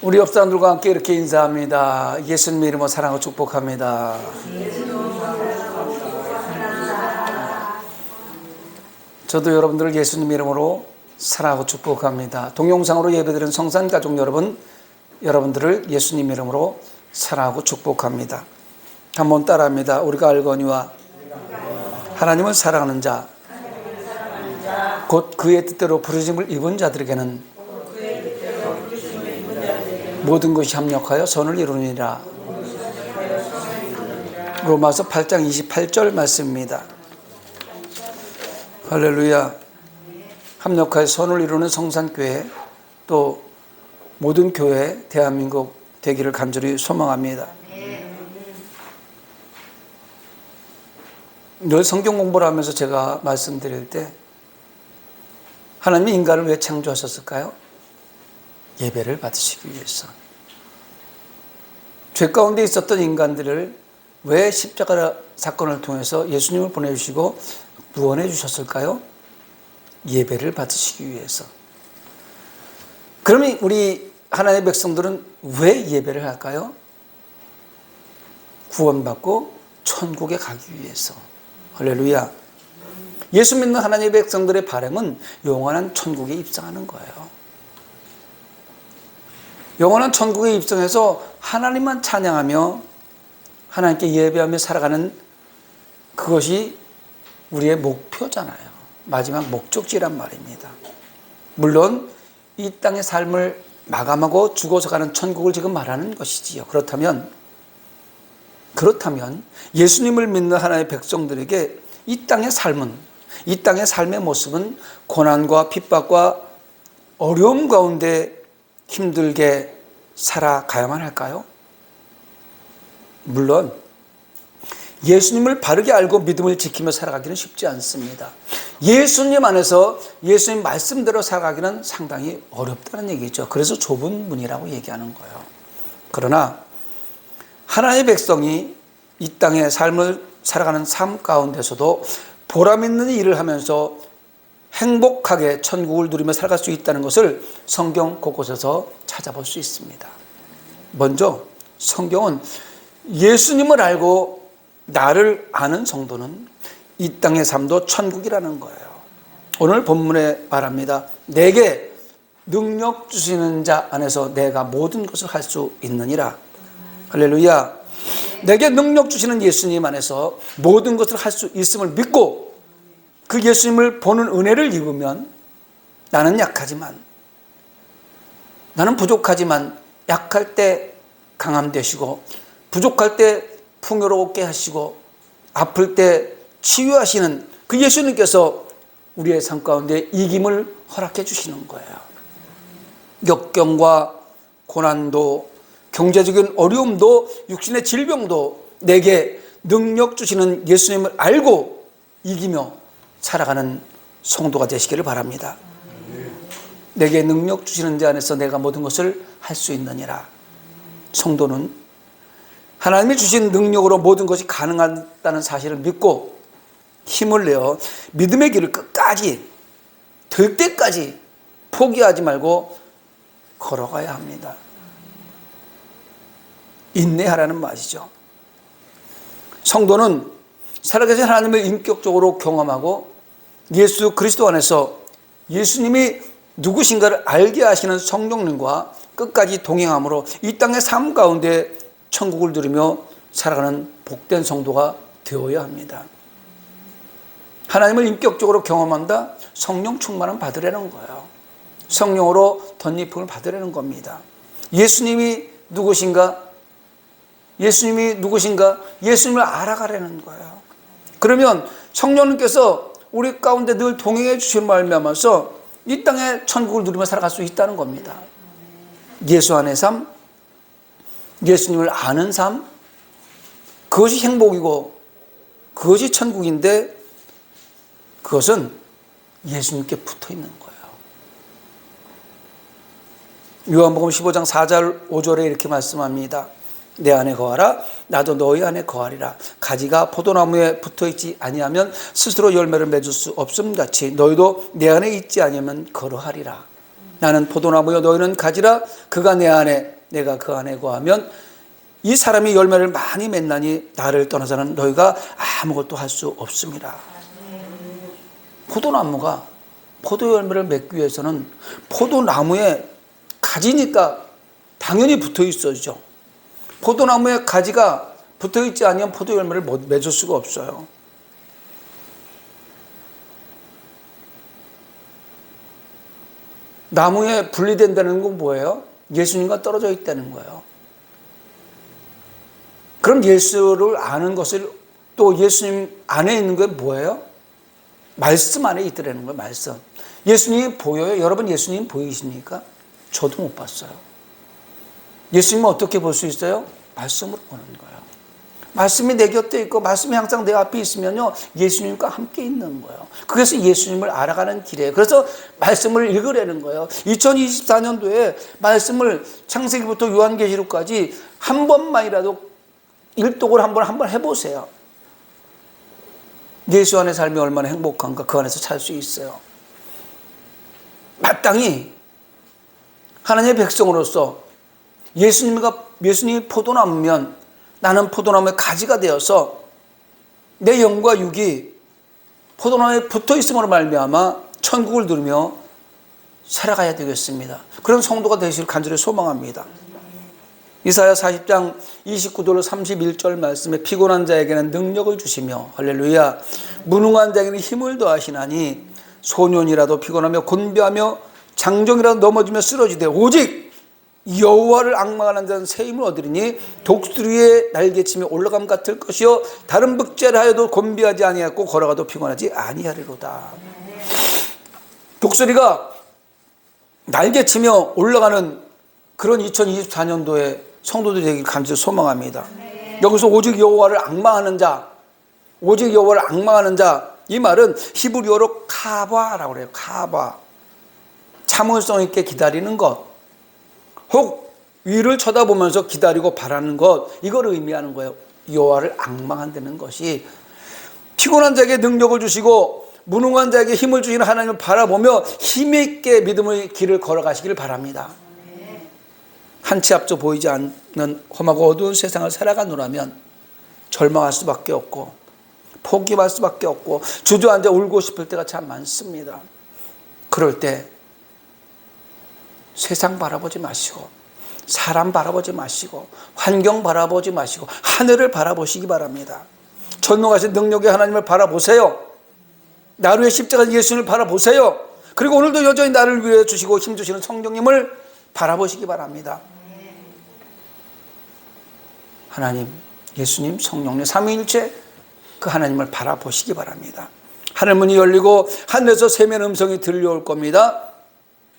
우리 옆 사람들과 함께 이렇게 인사합니다. 예수님 이름으로 사랑하고 축복합니다. 저도 여러분들을 예수님 이름으로 사랑하고 축복합니다. 동영상으로 예배드리는 성산가족 여러분, 여러분들을 예수님 이름으로 사랑하고 축복합니다. 한번 따라합니다. 우리가 알거니와 하나님을 사랑하는 자, 곧 그의 뜻대로 부르심을 입은 자들에게는 모든 것이 합력하여 선을 이루느니라. 로마서 8장 28절 말씀입니다. 할렐루야. 합력하여 선을 이루는 성산교회, 또 모든 교회 대한민국 되기를 간절히 소망합니다. 늘 성경 공부를 하면서 제가 말씀드릴 때 하나님이 인간을 왜 창조하셨을까요? 예배를 받으시기 위해서. 죄 가운데 있었던 인간들을 왜 십자가 사건을 통해서 예수님을 보내주시고 구원해 주셨을까요? 예배를 받으시기 위해서. 그러면 우리 하나님의 백성들은 왜 예배를 할까요? 구원받고 천국에 가기 위해서. 할렐루야. 예수 믿는 하나님의 백성들의 바람은 영원한 천국에 입성하는 거예요. 영원한 천국에 입성해서 하나님만 찬양하며 하나님께 예배하며 살아가는 그것이 우리의 목표잖아요. 마지막 목적지란 말입니다. 물론 이 땅의 삶을 마감하고 죽어서 가는 천국을 지금 말하는 것이지요. 그렇다면 예수님을 믿는 하나님의 백성들에게 이 땅의 삶은, 이 땅의 삶의 모습은 고난과 핍박과 어려움 가운데 힘들게 살아가야만 할까요? 물론 예수님을 바르게 알고 믿음을 지키며 살아가기는 쉽지 않습니다. 예수님 안에서 예수님 말씀대로 살아가기는 상당히 어렵다는 얘기죠. 그래서 좁은 문이라고 얘기하는 거예요. 그러나 하나님의 백성이 이 땅의 삶을 살아가는 삶 가운데서도 보람 있는 일을 하면서 행복하게 천국을 누리며 살아갈 수 있다는 것을 성경 곳곳에서 찾아볼 수 있습니다. 먼저 성경은 예수님을 알고 나를 아는 정도는 이 땅의 삶도 천국이라는 거예요. 오늘 본문에 말합니다. 내게 능력 주시는 자 안에서 내가 모든 것을 할 수 있느니라. 할렐루야. 내게 능력 주시는 예수님 안에서 모든 것을 할 수 있음을 믿고 그 예수님을 보는 은혜를 입으면 나는 약하지만, 나는 부족하지만 약할 때 강함 되시고 부족할 때 풍요롭게 하시고 아플 때 치유하시는 그 예수님께서 우리의 삶 가운데 이김을 허락해 주시는 거예요. 역경과 고난도, 경제적인 어려움도, 육신의 질병도 내게 능력 주시는 예수님을 알고 이기며 살아가는 성도가 되시기를 바랍니다. 내게 능력 주시는 자 안에서 내가 모든 것을 할 수 있느니라. 성도는 하나님이 주신 능력으로 모든 것이 가능하다는 사실을 믿고 힘을 내어 믿음의 길을 끝까지 될 때까지 포기하지 말고 걸어가야 합니다. 인내하라는 말이죠. 성도는 살아계신 하나님을 인격적으로 경험하고 예수 그리스도 안에서 예수님이 누구신가를 알게 하시는 성령님과 끝까지 동행함으로 이 땅의 삶 가운데 천국을 누리며 살아가는 복된 성도가 되어야 합니다. 하나님을 인격적으로 경험한다? 성령 충만을 받으려는 거예요. 성령으로 덧입힘을 받으려는 겁니다. 예수님이 누구신가? 예수님을 알아가려는 거예요. 그러면 성령님께서 우리 가운데 늘 동행해 주신 말미암아서 이 땅에 천국을 누리며 살아갈 수 있다는 겁니다. 예수 안의 삶, 예수님을 아는 삶, 그것이 행복이고 그것이 천국인데 그것은 예수님께 붙어 있는 거예요. 요한복음 15장 4절 5절에 이렇게 말씀합니다. 내 안에 거하라 나도 너희 안에 거하리라. 가지가 포도나무에 붙어있지 아니하면 스스로 열매를 맺을 수 없음같이 너희도 내 안에 있지 아니하면 그러하리라. 나는 포도나무여 너희는 가지라. 그가 내 안에 내가 그 안에 거하면 이 사람이 열매를 많이 맺나니 나를 떠나서는 너희가 아무것도 할 수 없습니다. 포도나무가 포도 열매를 맺기 위해서는 포도나무에 가지니까 당연히 붙어 있어야죠. 포도나무에 가지가 붙어 있지 않으면 포도 열매를 맺을 수가 없어요. 나무에 분리된다는 건 뭐예요? 예수님과 떨어져 있다는 거예요. 그럼 예수를 아는 것을, 또 예수님 안에 있는 게 뭐예요? 말씀 안에 있더라는 거예요. 말씀. 예수님이 보여요? 여러분 예수님 보이십니까? 저도 못 봤어요. 예수님은 어떻게 볼 수 있어요? 말씀으로 보는 거예요. 말씀이 내 곁에 있고 말씀이 항상 내 앞에 있으면요, 예수님과 함께 있는 거예요. 그래서 예수님을 알아가는 길이에요. 그래서 말씀을 읽으라는 거예요. 2024년도에 말씀을 창세기부터 요한계시록까지 한 번만이라도 일독을 한번 해보세요. 예수 안의 삶이 얼마나 행복한가 그 안에서 살 수 있어요. 마땅히 하나님의 백성으로서 예수님이 포도나무면 나는 포도나무의 가지가 되어서 내 영과 육이 포도나무에 붙어 있음으로 말미암아 천국을 누리며 살아가야 되겠습니다. 그런 성도가 되시길 간절히 소망합니다. 이사야 40장 29절 31절 말씀에 피곤한 자에게는 능력을 주시며 할렐루야 무능한 자에게는 힘을 더하시나니 소년이라도 피곤하며 곤비하며 장정이라도 넘어지며 쓰러지되 오직 여호와를 앙망하는 자는 새 힘을 얻으리니 독수리의 날개치며 올라감 같을 것이요 다른 백제를 하여도 곤비하지 아니하고 걸어가도 피곤하지 아니하리로다. 독수리가 날개치며 올라가는 그런 2024년도에 성도들이 되길 간절히 소망합니다. 여기서 오직 여호와를 앙망하는 자, 오직 여호와를 앙망하는 자, 이 말은 히브리어로 카바라고 그래요. 카바. 참을성 있게 기다리는 것, 혹 위를 쳐다보면서 기다리고 바라는 것, 이걸 의미하는 거예요. 여호와를 앙망한다는 것이 피곤한 자에게 능력을 주시고 무능한 자에게 힘을 주시는 하나님을 바라보며 힘있게 믿음의 길을 걸어가시길 바랍니다. 한치 앞서 보이지 않는 험하고 어두운 세상을 살아가노라면 절망할 수밖에 없고 포기할 수밖에 없고 주저앉아 울고 싶을 때가 참 많습니다. 그럴 때 세상 바라보지 마시고 사람 바라보지 마시고 환경 바라보지 마시고 하늘을 바라보시기 바랍니다. 전능하신 능력의 하나님을 바라보세요. 나를 위해 십자가 예수님을 바라보세요. 그리고 오늘도 여전히 나를 위해 주시고 힘주시는 성령님을 바라보시기 바랍니다. 하나님, 예수님, 성령님 삼위일체 그 하나님을 바라보시기 바랍니다. 하늘문이 열리고 하늘에서 세미한 음성이 들려올 겁니다.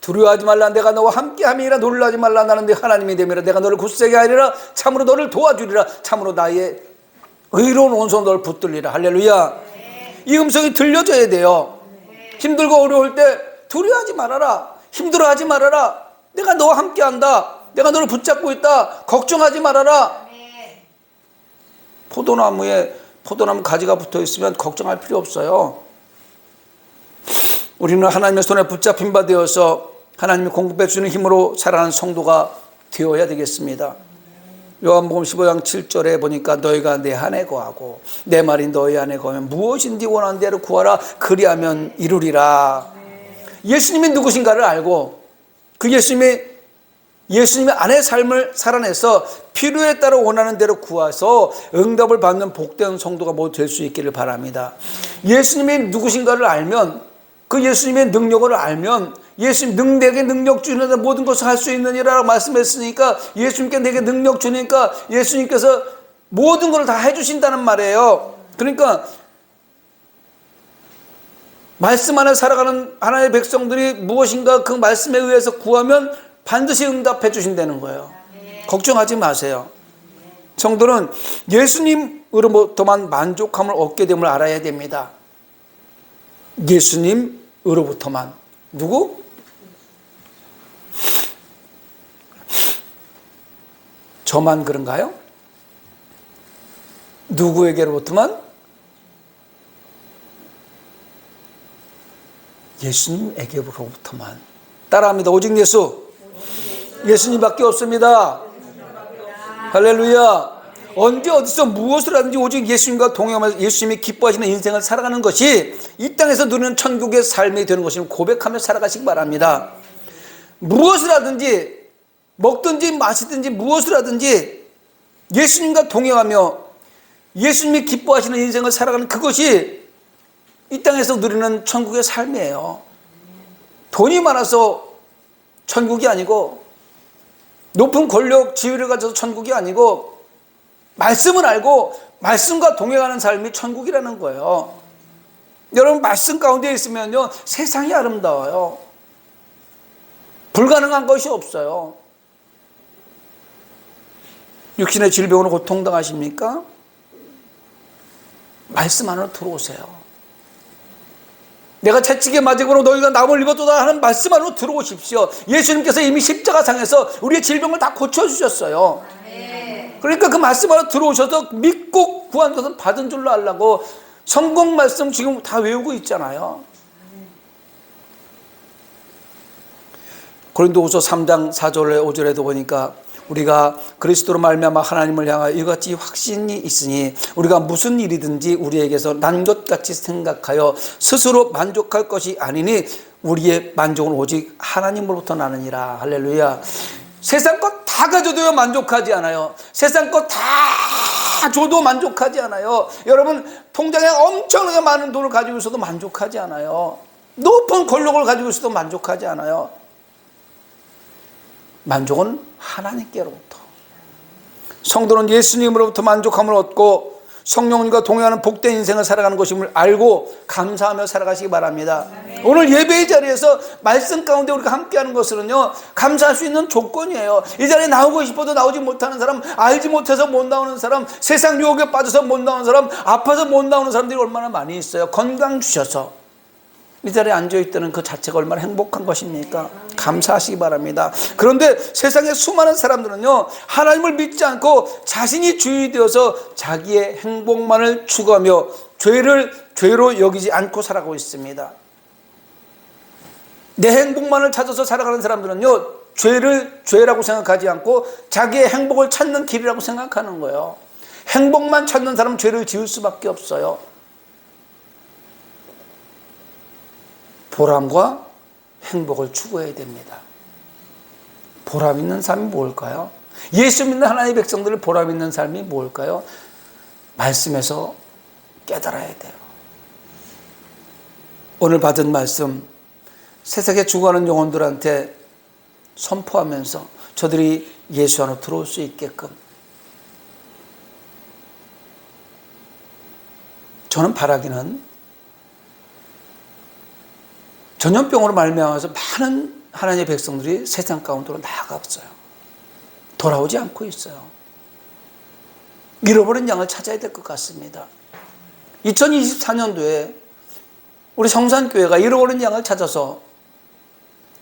두려워하지 말라 내가 너와 함께함이라 놀라지 말라 나는 네 하나님이 됨이라 내가 너를 굳세게 하리라 참으로 너를 도와주리라 참으로 나의 의로운 온손 너를 붙들리라. 할렐루야. 이 음성이 들려져야 돼요. 힘들고 어려울 때 두려워하지 말아라. 힘들어하지 말아라. 내가 너와 함께한다. 내가 너를 붙잡고 있다. 걱정하지 말아라. 포도나무 가지가 붙어 있으면 걱정할 필요 없어요. 우리는 하나님의 손에 붙잡힌 바 되어서 하나님이 공급해 주는 힘으로 살아가는 성도가 되어야 되겠습니다. 요한복음 15장 7절에 보니까 너희가 내 안에 거하고 내 말이 너희 안에 거하면 무엇인지 원하는 대로 구하라 그리하면 이루리라. 예수님이 누구신가를 알고 그 예수님의 안의 삶을 살아내서 필요에 따라 원하는 대로 구해서 응답을 받는 복된 성도가 모두 될 수 있기를 바랍니다. 예수님이 누구신가를 알면 그 예수님의 능력을 알면 예수님 내게 능력 주는 모든 것을 할 수 있느니라 말씀했으니까 예수님께 내게 능력 주니까 예수님께서 모든 것을 다 해주신다는 말이에요. 그러니까 말씀 안에 살아가는 하나님의 백성들이 무엇인가 그 말씀에 의해서 구하면 반드시 응답해 주신다는 거예요. 걱정하지 마세요. 성도는 예수님으로부터만 만족함을 얻게 됨을 알아야 됩니다. 예수님으로부터만. 누구? 저만 그런가요? 누구에게로부터만? 예수님에게로부터만. 따라합니다. 오직 예수. 예수님밖에 없습니다. 할렐루야. 언제 어디서 무엇을 하든지 오직 예수님과 동행하면서 예수님이 기뻐하시는 인생을 살아가는 것이 이 땅에서 누리는 천국의 삶이 되는 것을 고백하며 살아가시기 바랍니다. 무엇을 하든지 먹든지 마시든지 무엇을 하든지 예수님과 동행하며 예수님이 기뻐하시는 인생을 살아가는 그것이 이 땅에서 누리는 천국의 삶이에요. 돈이 많아서 천국이 아니고 높은 권력 지위를 가져서 천국이 아니고 말씀을 알고 말씀과 동행하는 삶이 천국이라는 거예요. 여러분 말씀 가운데 있으면요 세상이 아름다워요. 불가능한 것이 없어요. 육신의 질병으로 고통당하십니까? 말씀 안으로 들어오세요. 내가 채찍에 맞으므로 너희가 남을 입었도다 하는 말씀 안으로 들어오십시오. 예수님께서 이미 십자가상에서 우리의 질병을 다 고쳐주셨어요. 그러니까 그 말씀 안으로 들어오셔서 믿고 구한 것은 받은 줄로 알라고 성공 말씀 지금 다 외우고 있잖아요. 고린도후서 3장 4절에 5절에도 보니까 우리가 그리스도로 말미암아 하나님을 향하여 이같이 확신이 있으니 우리가 무슨 일이든지 우리에게서 난 것 같이 생각하여 스스로 만족할 것이 아니니 우리의 만족은 오직 하나님으로부터 나느니라. 할렐루야. 세상 것 다 가져도요 만족하지 않아요. 세상 것 다 줘도 만족하지 않아요. 여러분 통장에 엄청나게 많은 돈을 가지고 있어도 만족하지 않아요. 높은 권력을 가지고 있어도 만족하지 않아요. 만족은 하나님께로부터. 성도는 예수님으로부터 만족함을 얻고 성령님과 동행하는 복된 인생을 살아가는 것임을 알고 감사하며 살아가시기 바랍니다. 오늘 예배의 자리에서 말씀 가운데 우리가 함께하는 것은요 감사할 수 있는 조건이에요. 이 자리에 나오고 싶어도 나오지 못하는 사람, 알지 못해서 못 나오는 사람, 세상 유혹에 빠져서 못 나오는 사람, 아파서 못 나오는 사람들이 얼마나 많이 있어요. 건강 주셔서 이 자리에 앉아있다는 그 자체가 얼마나 행복한 것입니까? 감사하시기 바랍니다. 그런데 세상의 수많은 사람들은요 하나님을 믿지 않고 자신이 주인이 되어서 자기의 행복만을 추구하며 죄를 죄로 여기지 않고 살아가고 있습니다. 내 행복만을 찾아서 살아가는 사람들은요 죄를 죄라고 생각하지 않고 자기의 행복을 찾는 길이라고 생각하는 거예요. 행복만 찾는 사람은 죄를 지을 수밖에 없어요. 보람과 행복을 추구해야 됩니다. 보람 있는 삶이 뭘까요? 예수 믿는 하나님의 백성들의 보람 있는 삶이 뭘까요? 말씀에서 깨달아야 돼요. 오늘 받은 말씀 세상에 죽어가는 영혼들한테 선포하면서 저들이 예수 안으로 들어올 수 있게끔 저는 바라기는 전염병으로 말미암아서 많은 하나님의 백성들이 세상 가운데로 나아갔어요. 돌아오지 않고 있어요. 잃어버린 양을 찾아야 될 것 같습니다. 2024년도에 우리 성산교회가 잃어버린 양을 찾아서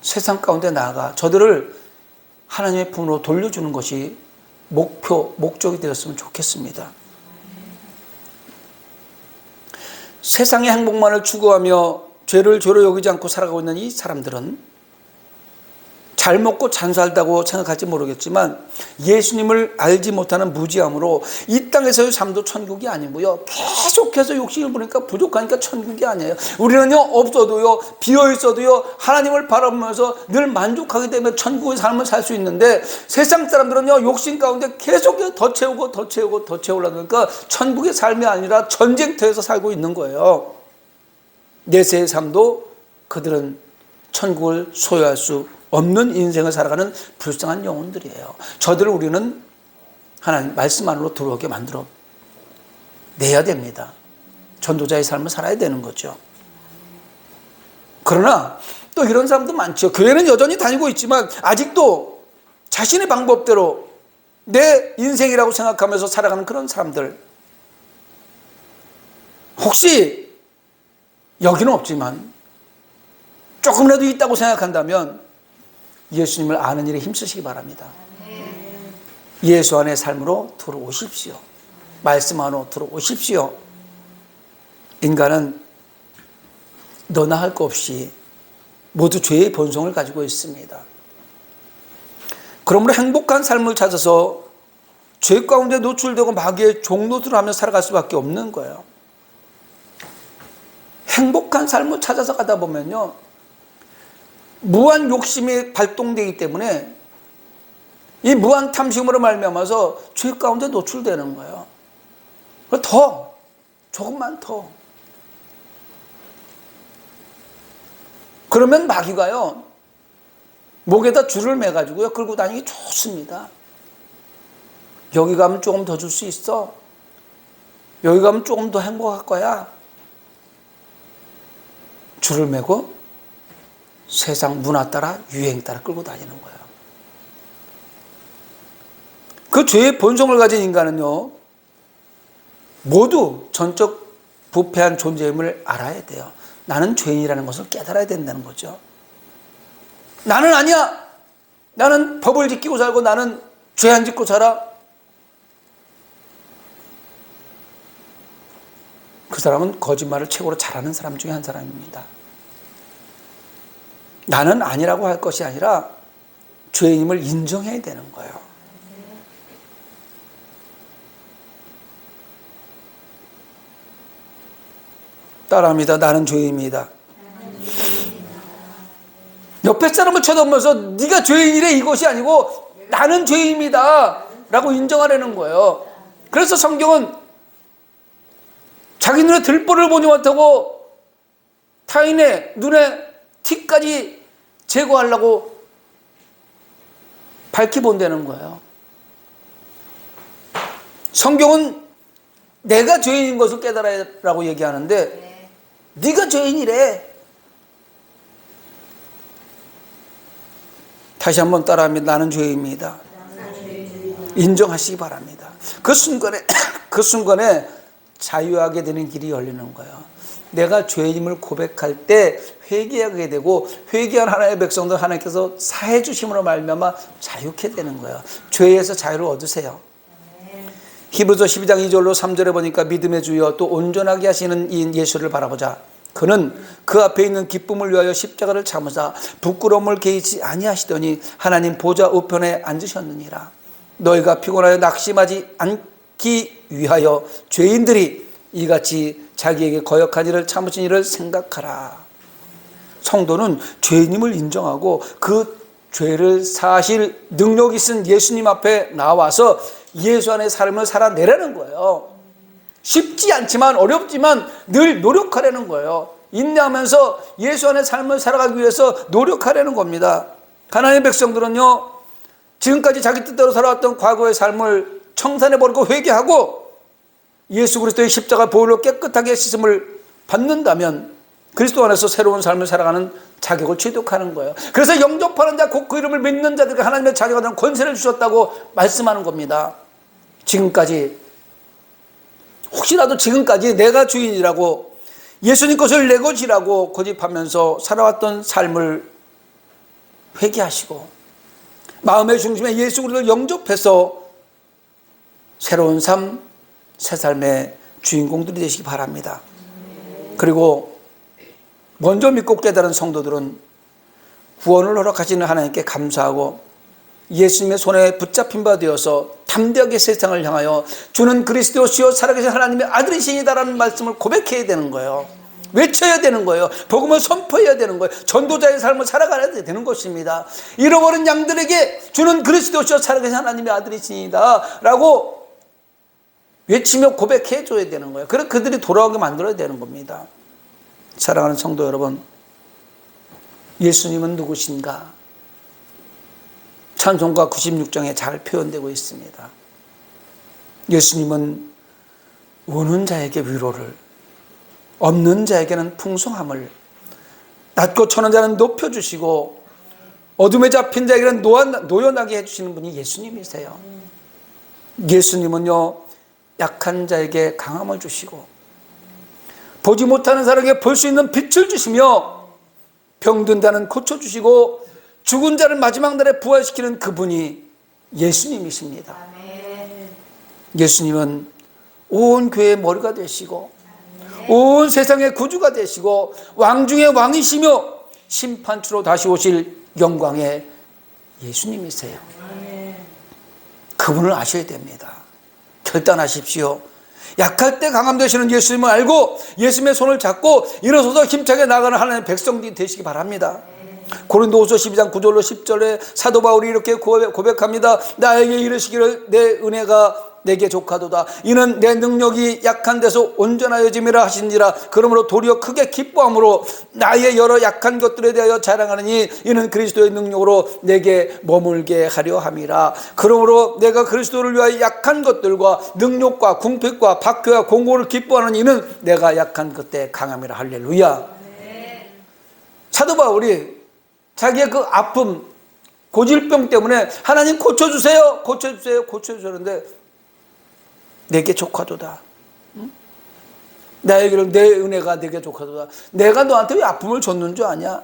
세상 가운데 나아가 저들을 하나님의 품으로 돌려주는 것이 목적이 되었으면 좋겠습니다. 세상의 행복만을 추구하며 죄를 죄로 여기지 않고 살아가고 있는 이 사람들은 잘 먹고 잘 살다고 생각할지 모르겠지만 예수님을 알지 못하는 무지함으로 이 땅에서의 삶도 천국이 아니고요 계속해서 욕심을 부리니까 부족하니까 천국이 아니에요. 우리는요 없어도요 비어있어도요 하나님을 바라보면서 늘 만족하기 때문에 천국의 삶을 살 수 있는데 세상 사람들은요 욕심 가운데 계속해서 더 채우고 더 채우고 더 채우려니까 천국의 삶이 아니라 전쟁터에서 살고 있는 거예요. 내세의 삶도 그들은 천국을 소유할 수 없는 인생을 살아가는 불쌍한 영혼들이에요. 저들을 우리는 하나님 말씀 안으로 들어오게 만들어 내야 됩니다. 전도자의 삶을 살아야 되는 거죠. 그러나 또 이런 사람도 많죠. 교회는 여전히 다니고 있지만 아직도 자신의 방법대로 내 인생이라고 생각하면서 살아가는 그런 사람들. 혹시 여기는 없지만 조금이라도 있다고 생각한다면 예수님을 아는 일에 힘쓰시기 바랍니다. 예수 안의 삶으로 들어오십시오. 말씀 안으로 들어오십시오. 인간은 너나 할 것 없이 모두 죄의 본성을 가지고 있습니다. 그러므로 행복한 삶을 찾아서 죄 가운데 노출되고 마귀의 종노릇을 하며 살아갈 수밖에 없는 거예요. 행복한 삶을 찾아서 가다 보면요, 무한 욕심이 발동되기 때문에 이 무한 탐심으로 말미암아서 죄 가운데 노출되는 거예요. 더, 조금만 더. 그러면 마귀가요, 목에다 줄을 매가지고요, 끌고 다니기 좋습니다. 여기 가면 조금 더 줄 수 있어. 여기 가면 조금 더 행복할 거야. 줄을 매고 세상 문화 따라, 유행 따라 끌고 다니는 거예요. 그 죄의 본성을 가진 인간은요, 모두 전적 부패한 존재임을 알아야 돼요. 나는 죄인이라는 것을 깨달아야 된다는 거죠. 나는 아니야. 나는 법을 지키고 살고 나는 죄 안 짓고 살아. 그 사람은 거짓말을 최고로 잘하는 사람 중에 한 사람입니다. 나는 아니라고 할 것이 아니라 죄인임을 인정해야 되는 거예요. 따라합니다. 나는 죄인입니다. 옆에 사람을 쳐다보면서 네가 죄인이래 이것이 아니고 나는 죄인입니다 라고 인정하려는 거예요. 그래서 성경은 자기 눈에 들보를 보지 못하고 타인의 눈에 티까지 제거하려고 밝히 본다는 거예요. 성경은 내가 죄인인 것을 깨달아라고 얘기하는데 네가 죄인이래. 다시 한번 따라합니다. 나는 죄인입니다. 인정하시기 바랍니다. 그 순간에 자유하게 되는 길이 열리는 거예요. 내가 죄인임을 고백할 때 회개하게 되고 회개한 하나님의 백성들 하나님께서 사해 주심으로 말미암아 자유케 되는 거예요. 죄에서 자유를 얻으세요. 히브리서 12장 2절로 3절에 보니까 믿음의 주여 또 온전하게 하시는 이 예수를 바라보자. 그는 그 앞에 있는 기쁨을 위하여 십자가를 참으사 부끄러움을 개의치 아니하시더니 하나님 보좌 우편에 앉으셨느니라. 너희가 피곤하여 낙심하지 않기 위하여 죄인들이 이같이 자기에게 거역한 일을 참으신 일을 생각하라. 성도는 죄인임을 인정하고 그 죄를 사실 능력 있은 예수님 앞에 나와서 예수 안의 삶을 살아내라는 거예요. 쉽지 않지만 어렵지만 늘 노력하려는 거예요. 인내하면서 예수 안의 삶을 살아가기 위해서 노력하려는 겁니다. 하나님의 백성들은요, 지금까지 자기 뜻대로 살아왔던 과거의 삶을 청산해버리고 회개하고 예수 그리스도의 십자가 보혈로 깨끗하게 씻음을 받는다면 그리스도 안에서 새로운 삶을 살아가는 자격을 취득하는 거예요. 그래서 영접하는 자, 곧 그 이름을 믿는 자들에게 하나님의 자녀가 되는 권세를 주셨다고 말씀하는 겁니다. 지금까지, 혹시라도 지금까지 내가 주인이라고 예수님 것을 내 것이라고 고집하면서 살아왔던 삶을 회개하시고 마음의 중심에 예수 그리스도를 영접해서 새로운 삶, 새 삶의 주인공들이 되시기 바랍니다. 그리고 먼저 믿고 깨달은 성도들은 구원을 허락하시는 하나님께 감사하고 예수님의 손에 붙잡힌 바 되어서 담대하게 세상을 향하여 주는 그리스도시요 살아계신 하나님의 아들이시니다라는 말씀을 고백해야 되는 거예요. 외쳐야 되는 거예요. 복음을 선포해야 되는 거예요. 전도자의 삶을 살아가야 되는 것입니다. 잃어버린 양들에게 주는 그리스도시요 살아계신 하나님의 아들이시니다 라고 외치며 고백해 줘야 되는 거예요. 그래 그들이 돌아오게 만들어야 되는 겁니다. 사랑하는 성도 여러분, 예수님은 누구신가? 찬송가 96장에 잘 표현되고 있습니다. 예수님은 우는 자에게 위로를, 없는 자에게는 풍성함을, 낮고 천한 자는 높여주시고 어둠에 잡힌 자에게는 노연하게 해주시는 분이 예수님이세요. 예수님은요, 약한 자에게 강함을 주시고 보지 못하는 사람에게 볼 수 있는 빛을 주시며 병든 자는 고쳐주시고 죽은 자를 마지막 날에 부활시키는 그분이 예수님이십니다. 예수님은 온 교회의 머리가 되시고 온 세상의 구주가 되시고 왕 중의 왕이시며 심판주로 다시 오실 영광의 예수님이세요. 그분을 아셔야 됩니다. 결단하십시오. 약할 때 강함 되시는 예수님을 알고 예수님의 손을 잡고 일어서서 힘차게 나가는 하나님의 백성들이 되시기 바랍니다. 고린도후서 12장 9절로 10절에 사도 바울이 이렇게 고백합니다. 나에게 이르시기를 내 은혜가 내게 족하도다. 이는 내 능력이 약한 데서 온전하여짐이라 하신지라. 그러므로 도리어 크게 기뻐함으로 나의 여러 약한 것들에 대하여 자랑하느니 이는 그리스도의 능력으로 내게 머물게 하려 함이라. 그러므로 내가 그리스도를 위하여 약한 것들과 능력과 궁핍과 박해와 공고를 기뻐하는 이는 내가 약한 그때 강함이라. 할렐루야. 사도 바울이 자기의 그 아픔, 고질병 때문에 하나님 고쳐주세요, 고쳐주세요, 고쳐주세요는데 내게 족하도다. 나에게는 내 은혜가 내게 족하도다. 내가 너한테 왜 아픔을 줬는 줄 아냐?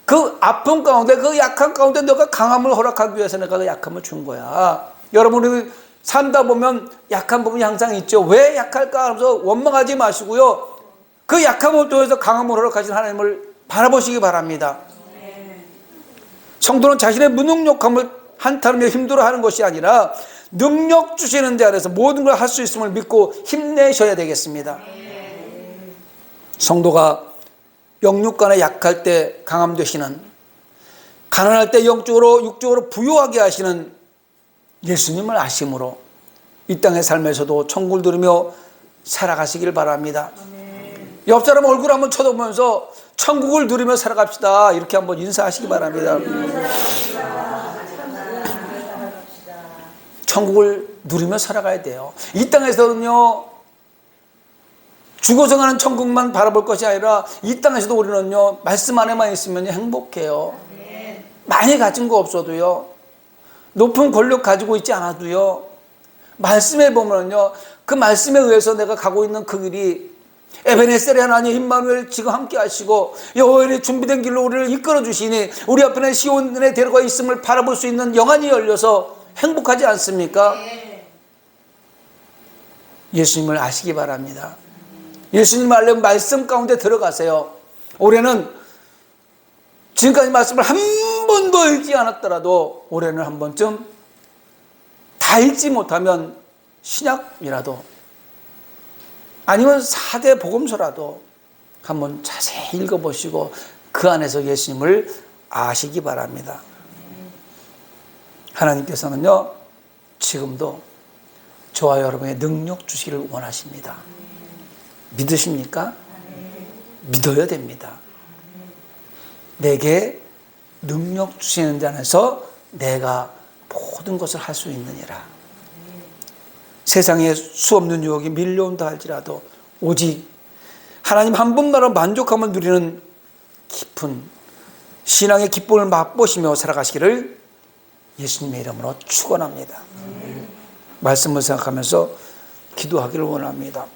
그 아픔 가운데, 그 약한 가운데 너가 강함을 허락하기 위해서 내가 그 약함을 준 거야. 여러분이 산다 보면 약한 부분이 항상 있죠. 왜 약할까 하면서 원망하지 마시고요. 그 약함을 통해서 강함을 허락하신 하나님을 바라보시기 바랍니다. 성도는 자신의 무능력함을 한탄하며 힘들어하는 것이 아니라 능력 주시는 데 안에서 모든 걸 할 수 있음을 믿고 힘내셔야 되겠습니다. 성도가 영육간에 약할 때 강함 되시는, 가난할 때 영적으로 육적으로 부유하게 하시는 예수님을 아심으로 이 땅의 삶에서도 천국을 누리며 살아가시길 바랍니다. 옆 사람 얼굴 한번 쳐다보면서 천국을 누리며 살아갑시다, 이렇게 한번 인사하시기 바랍니다. 천국을 누리며 살아가야 돼요. 이 땅에서는요, 죽어서 가는 천국만 바라볼 것이 아니라 이 땅에서도 우리는요, 말씀 안에만 있으면 행복해요. 많이 가진 거 없어도요, 높은 권력 가지고 있지 않아도요, 말씀에 보면요, 그 말씀에 의해서 내가 가고 있는 그 길이 에베네셀의 하나님 임마누엘 지금 함께 하시고 여호와의 준비된 길로 우리를 이끌어 주시니 우리 앞에는 시온에 데려가 있음을 바라볼 수 있는 영안이 열려서 행복하지 않습니까? 예수님을 아시기 바랍니다. 예수님을 알려면 말씀 가운데 들어가세요. 올해는 지금까지 말씀을 한 번도 읽지 않았더라도 올해는 한 번쯤 다 읽지 못하면 신약이라도 아니면 4대 복음서라도 한번 자세히 읽어보시고 그 안에서 예수님을 아시기 바랍니다. 하나님께서는요, 지금도 저와 여러분의 능력 주시기를 원하십니다. 믿으십니까? 믿어야 됩니다. 내게 능력 주시는 데 안에서 내가 모든 것을 할 수 있느니라. 세상에 수없는 유혹이 밀려온다 할지라도 오직 하나님 한 분만으로 만족함을 누리는 깊은 신앙의 기쁨을 맛보시며 살아가시기를 예수님의 이름으로 축원합니다. 말씀을 생각하면서 기도하기를 원합니다.